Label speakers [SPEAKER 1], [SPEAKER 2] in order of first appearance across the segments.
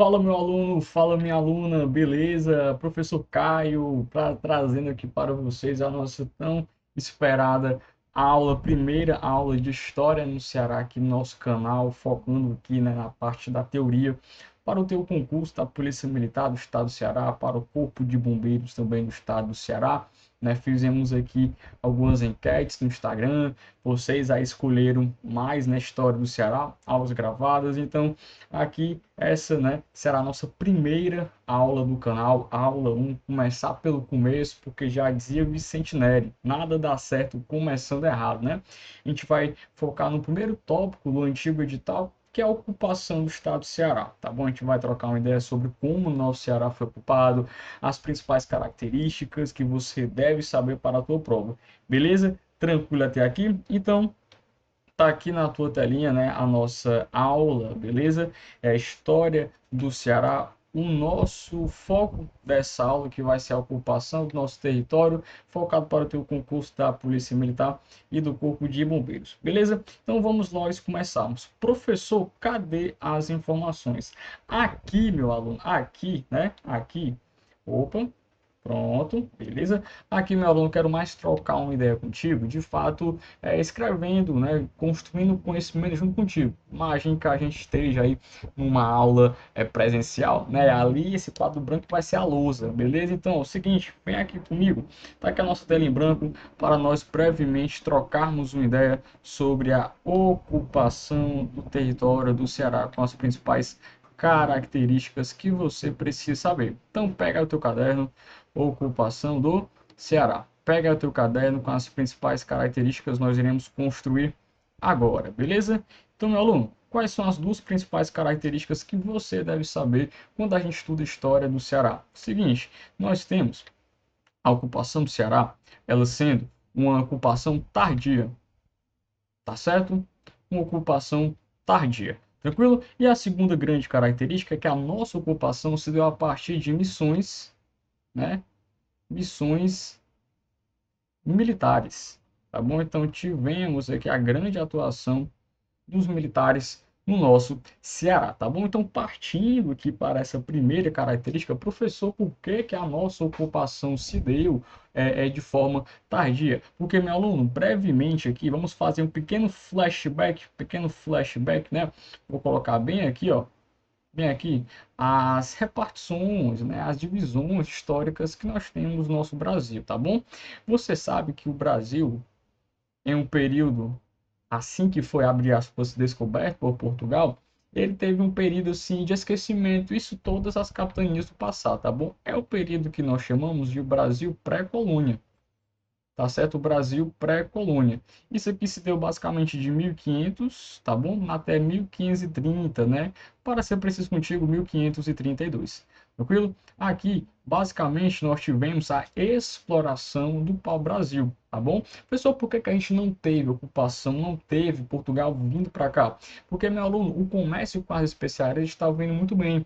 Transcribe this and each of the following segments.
[SPEAKER 1] Fala, meu aluno, fala, minha aluna, beleza? Professor Caio, trazendo aqui para vocês a nossa tão esperada aula, primeira aula de História no Ceará aqui no nosso canal, focando aqui, né, na parte da teoria para o teu concurso da Polícia Militar do Estado do Ceará, para o Corpo de Bombeiros também do Estado do Ceará, né? Fizemos aqui algumas enquetes no Instagram, vocês aí escolheram mais na História do Ceará, aulas gravadas, então aqui, essa, né, será a nossa primeira aula do canal, aula 1, começar pelo começo, porque já dizia Vicente Neri, nada dá certo começando errado, né? A gente vai focar no primeiro tópico do antigo edital, que é a ocupação do estado do Ceará, tá bom? A gente vai trocar uma ideia sobre como o nosso Ceará foi ocupado, as principais características que você deve saber para a tua prova, beleza? Tranquilo até aqui? Então, tá aqui na tua telinha, né, a nossa aula, beleza? É a história do Ceará. O nosso foco dessa aula, que vai ser a ocupação do nosso território, focado para o teu concurso da Polícia Militar e do Corpo de Bombeiros, beleza? Então vamos nós começarmos. Professor, cadê as informações? Aqui, meu aluno, aqui, né? Aqui. Opa, pronto, beleza? Aqui, meu aluno, quero mais trocar uma ideia contigo, de fato, escrevendo, né, construindo conhecimento junto contigo. Imagine que a gente esteja aí numa aula presencial, né? Ali esse quadro branco vai ser a lousa, beleza? Então, é o seguinte, vem aqui comigo, tá aqui a nossa tela em branco para nós brevemente trocarmos uma ideia sobre a ocupação do território do Ceará com as principais características que você precisa saber. Então, pega o teu caderno, ocupação do Ceará. Pega o teu caderno com as principais características nós iremos construir agora, beleza? Então, meu aluno, quais são as duas principais características que você deve saber quando a gente estuda história do Ceará? Seguinte, nós temos a ocupação do Ceará, ela sendo uma ocupação tardia, tá certo? Uma ocupação tardia. Tranquilo? E a segunda grande característica é que a nossa ocupação se deu a partir de missões, né? Missões militares, tá bom? Então tivemos aqui a grande atuação dos militares no nosso Ceará, tá bom? Então partindo aqui para essa primeira característica, professor, por que que a nossa ocupação se deu de forma tardia? Porque, meu aluno, brevemente aqui, vamos fazer um pequeno flashback, né? Vou colocar bem aqui, ó, bem aqui, as repartições, né, as divisões históricas que nós temos no nosso Brasil, tá bom? Você sabe que o Brasil, em um período assim que foi, abre aspas, descoberto por Portugal, ele teve um período assim de esquecimento, isso todas as capitanias do passado, tá bom? É o período que nós chamamos de Brasil pré-colônia, tá certo? O Brasil pré-colônia. Isso aqui se deu basicamente de 1500, tá bom? Até 1530, né? Para ser preciso contigo, 1532. Tranquilo? Aqui, basicamente, nós tivemos a exploração do pau-brasil, tá bom? Pessoal, por que que a gente não teve ocupação, não teve Portugal vindo para cá? Porque, meu aluno, o comércio com as especiarias estava vindo muito bem.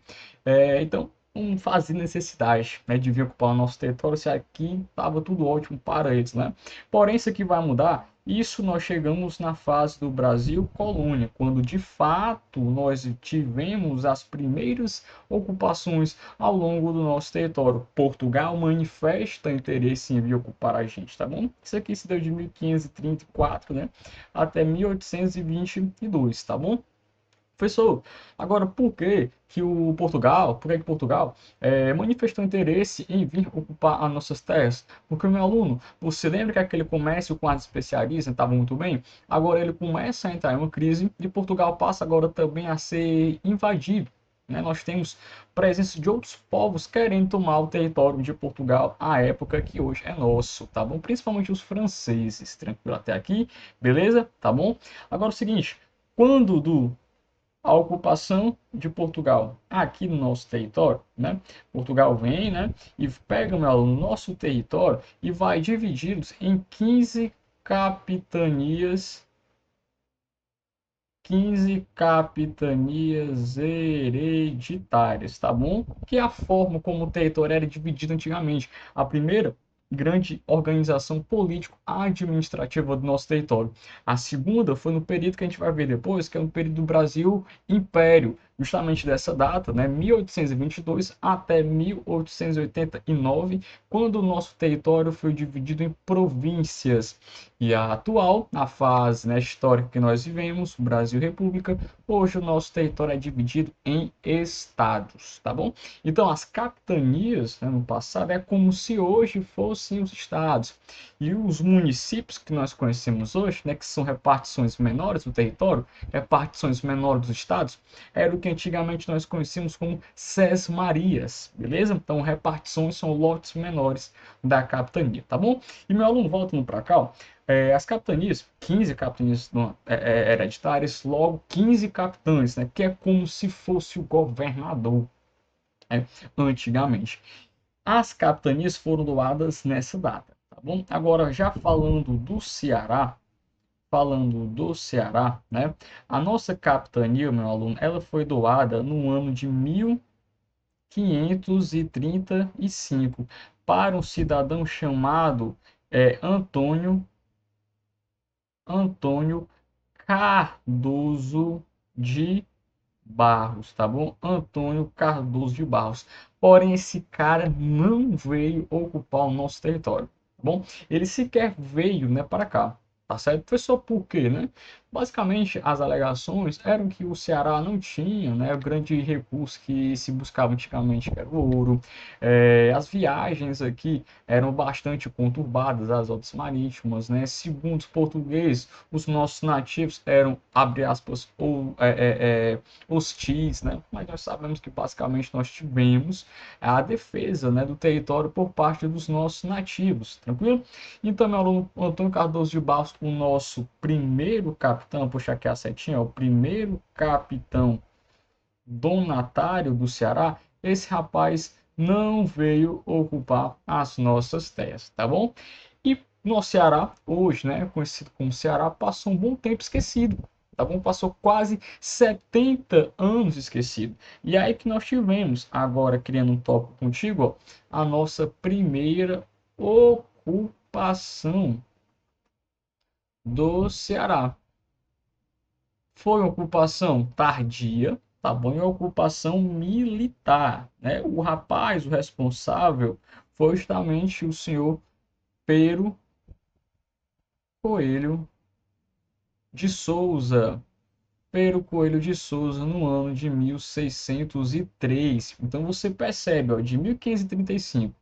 [SPEAKER 1] Então, não fazia necessidade, né, de vir ocupar o nosso território se aqui estava tudo ótimo para eles, né? Porém, isso aqui vai mudar. Isso nós chegamos na fase do Brasil colônia, quando de fato nós tivemos as primeiras ocupações ao longo do nosso território. Portugal manifesta interesse em vir ocupar a gente, tá bom? Isso aqui se deu de 1534, né, até 1822, tá bom? Professor, agora por que que Portugal manifestou interesse em vir ocupar as nossas terras? Porque, meu aluno, você lembra que aquele comércio com as especiarias estava muito bem? Agora ele começa a entrar em uma crise e Portugal passa agora também a ser invadido, né? Nós temos presença de outros povos querendo tomar o território de Portugal à época que hoje é nosso, tá bom? Principalmente os franceses, tranquilo até aqui, beleza? Tá bom? Agora é o seguinte, quando a ocupação de Portugal aqui no nosso território, né? Portugal vem, né? E pega o nosso território e vai dividi-los em 15 capitanias, 15 capitanias hereditárias, tá bom? Que é a forma como o território era dividido antigamente. A primeira grande organização político-administrativa do nosso território. A segunda foi no período que a gente vai ver depois, que é no período do Brasil Império, justamente dessa data, né, 1822 até 1889, quando o nosso território foi dividido em províncias. E a atual, na fase, né, histórica que nós vivemos, Brasil República, hoje o nosso território é dividido em estados, tá bom? Então, as capitanias, né, no passado, é como se hoje fossem os estados. E os municípios que nós conhecemos hoje, né, que são repartições menores do território, repartições menores dos estados, era o que antigamente nós conhecíamos como sesmarias, beleza? Então, repartições são lotes menores da capitania, tá bom? E meu aluno, voltando para cá, ó, as capitanias, 15 capitanias hereditárias, logo 15 capitães, né, que é como se fosse o governador, né, antigamente. As capitanias foram doadas nessa data, tá bom? Agora, já falando do Ceará, né? A nossa capitania, meu aluno, ela foi doada no ano de 1535 para um cidadão chamado Antônio Cardoso de Barros, tá bom? Antônio Cardoso de Barros. Porém, esse cara não veio ocupar o nosso território, tá bom? Ele sequer veio, né, para cá, tá certo? Foi só por quê, né? Basicamente, as alegações eram que o Ceará não tinha, né, o grande recurso que se buscava antigamente, que era o ouro. As viagens aqui eram bastante conturbadas, as rotas marítimas, né? Segundo os portugueses, os nossos nativos eram, abre aspas, ou hostis, né? Mas nós sabemos que basicamente nós tivemos a defesa, né, do território por parte dos nossos nativos, tranquilo? Então, meu aluno Antônio Cardoso de Barros, o nosso primeiro capitão, puxa aqui a setinha, o primeiro capitão donatário do Ceará, esse rapaz não veio ocupar as nossas terras, tá bom? E nosso Ceará, hoje, né, conhecido como Ceará, passou um bom tempo esquecido, tá bom? Passou quase 70 anos esquecido. E aí que nós tivemos, agora criando um tópico contigo, ó, a nossa primeira ocupação do Ceará. Foi uma ocupação tardia, tá bom? E uma ocupação militar, né? O rapaz, o responsável, foi justamente o senhor Pero Coelho de Souza. Pero Coelho de Souza, no ano de 1603. Então você percebe, ó, de 1535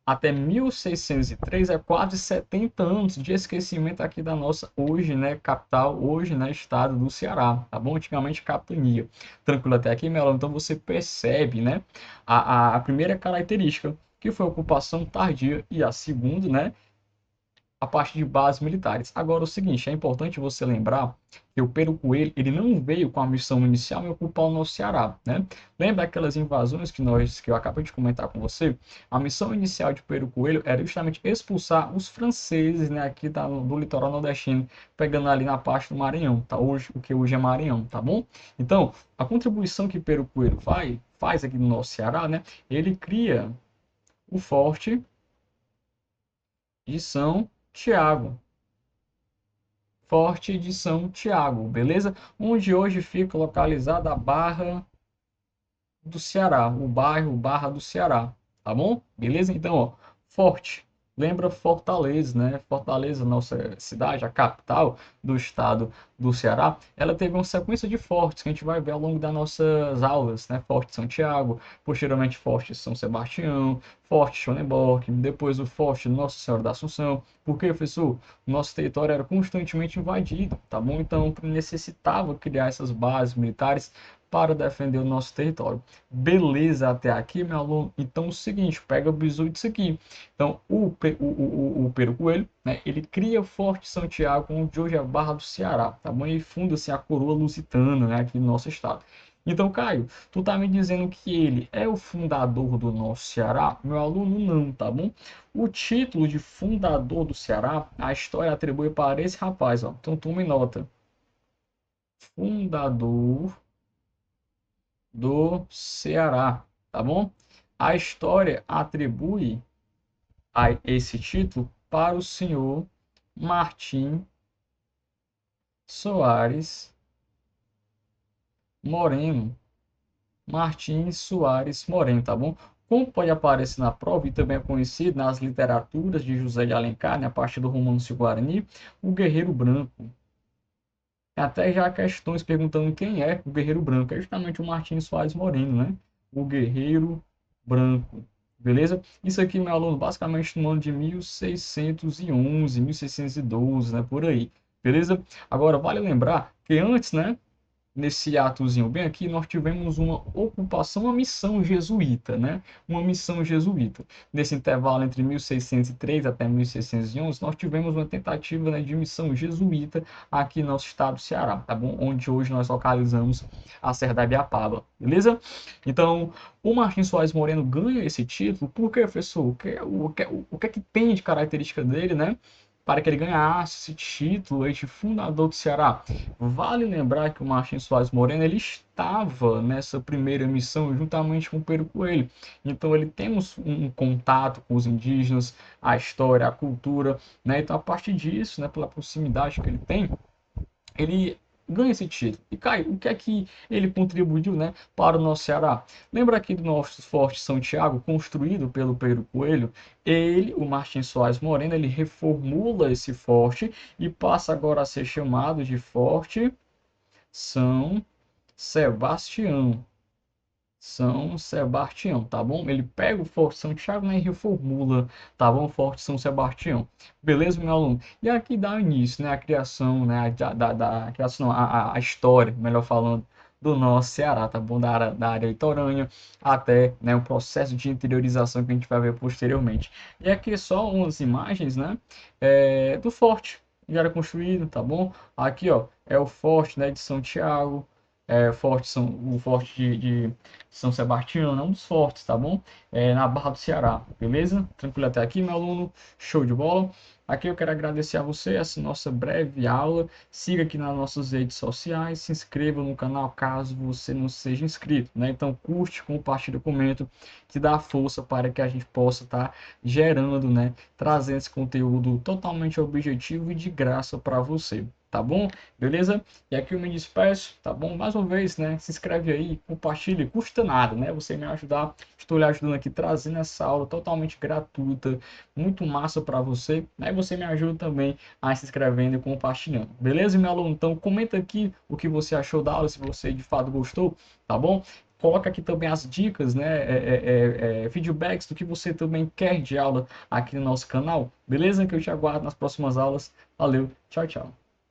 [SPEAKER 1] até 1603 é quase 70 anos de esquecimento aqui da nossa hoje, né, capital, hoje, né, estado do Ceará, tá bom? Antigamente capitania. Tranquilo até aqui, Melão? Então você percebe, né, a primeira característica, que foi a ocupação tardia, e a segunda, né, a parte de bases militares. Agora, o seguinte, é importante você lembrar que o Pero Coelho, ele não veio com a missão inicial em ocupar o nosso Ceará, né? Lembra aquelas invasões que eu acabei de comentar com você? A missão inicial de Pero Coelho era justamente expulsar os franceses, né, aqui do litoral nordestino, pegando ali na parte do Maranhão, tá? Hoje, o que hoje é Maranhão, tá bom? Então, a contribuição que Pero Coelho faz aqui no nosso Ceará, né? Ele cria o Forte de São Tiago, Forte de São Tiago, beleza? Onde hoje fica localizada a Barra do Ceará, o bairro Barra do Ceará, tá bom? Beleza? Então, ó, Forte, lembra Fortaleza, né? Fortaleza, nossa cidade, a capital do estado do Ceará, ela teve uma sequência de fortes que a gente vai ver ao longo das nossas aulas, né? Forte São Tiago, posteriormente Forte São Sebastião, Forte Schonenborg, depois o Forte Nossa Senhora da Assunção. Por quê, professor? Nosso território era constantemente invadido, tá bom? Então necessitava criar essas bases militares para defender o nosso território. Beleza até aqui, meu aluno? Então, é o seguinte, pega o bizu disso aqui. Então, o Pero Coelho, né, ele cria Forte Santiago, onde hoje é a Barra do Ceará, tá bom? E funda-se a coroa lusitana, né, aqui no nosso estado. Então, Caio, tu tá me dizendo que ele é o fundador do nosso Ceará? Meu aluno, não, tá bom? O título de fundador do Ceará, a história atribui para esse rapaz, ó. Então, tome nota. Fundador do Ceará, tá bom? A história atribui esse título para o senhor Martim Soares Moreno, Martins Soares Moreno, tá bom? Como pode aparecer na prova e também é conhecido nas literaturas de José de Alencar, né, a partir do Romance Guarani, o Guerreiro Branco. Até já há questões perguntando quem é o Guerreiro Branco. É justamente o Martins Soares Moreno, né? O Guerreiro Branco. Beleza? Isso aqui, meu aluno, basicamente no ano de 1611, 1612, né? Por aí. Beleza? Agora, vale lembrar que antes, né? Nesse atozinho bem aqui, nós tivemos uma ocupação, uma missão jesuíta, né? Uma missão jesuíta. Nesse intervalo entre 1603 até 1611, nós tivemos uma tentativa, né, de missão jesuíta aqui no nosso estado do Ceará, tá bom? Onde hoje nós localizamos a Serra da Ibiapaba, beleza? Então, o Martins Soares Moreno ganha esse título, por quê, professor? O que é que tem de característica dele, né? Para que ele ganhasse esse título aí de fundador do Ceará. Vale lembrar que o Martins Soares Moreno ele estava nessa primeira missão juntamente com o Pedro Coelho. Então ele tem um contato com os indígenas, a história, a cultura, né? Então a partir disso, né, pela proximidade que ele tem, ele ganha esse título. E Caio, o que é que ele contribuiu, né, para o nosso Ceará? Lembra aqui do nosso Forte São Tiago, construído pelo Pedro Coelho? Ele, o Martins Soares Moreno, ele reformula esse forte e passa agora a ser chamado de Forte São Sebastião. São Sebastião, tá bom? Ele pega o Forte São Tiago, né, e reformula, tá bom? Forte São Sebastião. Beleza, meu aluno? E aqui dá início, né, a criação, né, a criação, não, a história, melhor falando, do nosso Ceará, tá bom? Da área litorânea até, né, o processo de interiorização que a gente vai ver posteriormente. E aqui só umas imagens, né, do forte que já era construído, tá bom? Aqui, ó, é o forte, né, de São Tiago, o forte de São Sebastião, é um dos fortes, tá bom? Na Barra do Ceará, beleza? Tranquilo até aqui, meu aluno? Show de bola. Aqui eu quero agradecer a você essa nossa breve aula. Siga aqui nas nossas redes sociais, se inscreva no canal caso você não seja inscrito, né? Então curte, compartilha, comenta, que dá força para que a gente possa estar gerando, né? Trazendo esse conteúdo totalmente objetivo e de graça para você. Tá bom? Beleza? E aqui eu me despeço, tá bom? Mais uma vez, né? Se inscreve aí, compartilha, custa nada, né? Você me ajudar, estou lhe ajudando aqui, trazendo essa aula totalmente gratuita, muito massa para você, né? E você me ajuda também a se inscrevendo e compartilhando, beleza, meu aluno? Então comenta aqui o que você achou da aula, se você de fato gostou, tá bom? Coloca aqui também as dicas, né? Feedbacks do que você também quer de aula aqui no nosso canal, beleza? Que eu te aguardo nas próximas aulas. Valeu, tchau, tchau.